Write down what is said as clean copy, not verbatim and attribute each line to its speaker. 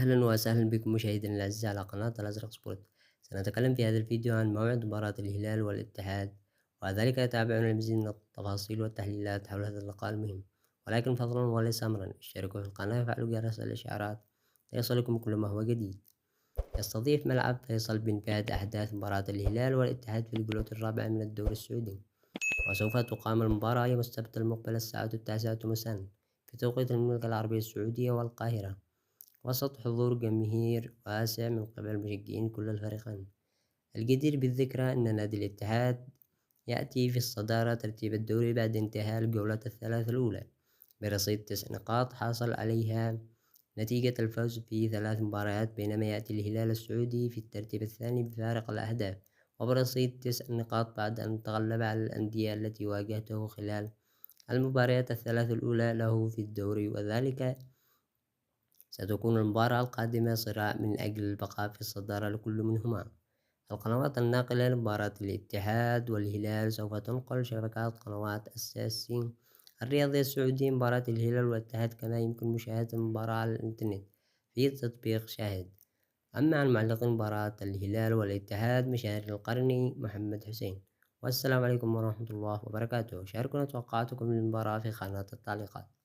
Speaker 1: أهلا وسهلا بكم مشاهدينا الأعزاء على قناة الأزرق سبورت. سنتكلم في هذا الفيديو عن موعد مباراة الهلال والاتحاد، وذلك يتابعون المزيد من التفاصيل والتحليلات حول هذا اللقاء المهم. ولكن فضلا وليس أمرا، اشتركوا في القناة وفعلوا جرس الإشعارات ليصلكم كل ما هو جديد. يستضيف ملعب فيصل بن فهد أحداث مباراة الهلال والاتحاد في الجولة الرابعة من الدوري السعودي، وسوف تقام المباراة يوم السبت المقبل الساعة 9 مساء في توقيت المملكة العربية السعودية والقاهرة، وسط حضور جماهير واسع من قبل مشجعين كل الفريقين. الجدير بالذكر أن نادي الاتحاد يأتي في الصدارة ترتيب الدوري بعد انتهاء الجولة الثلاث الأولى برصيد 9 نقاط حاصل عليها نتيجة الفوز في 3 مباريات، بينما يأتي الهلال السعودي في الترتيب الثاني بفارق الأهداف وبرصيد 9 نقاط بعد أن تغلب على الأندية التي واجهته خلال المباريات الثلاث الأولى له في الدوري، وذلك ستكون المباراة القادمة صراع من أجل البقاء في الصدارة لكل منهما. القنوات الناقلة لمباراة الاتحاد والهلال سوف تنقل شبكات قنوات الساسي الرياضي السعودي مباراة الهلال والاتحاد، كما يمكن مشاهدة المباراة على الإنترنت في تطبيق شاهد. أما عن معلق مباراة الهلال والاتحاد مشاهير القرني محمد حسين. والسلام عليكم ورحمة الله وبركاته. شاركونا توقعاتكم للمباراة في خانات التعليقات.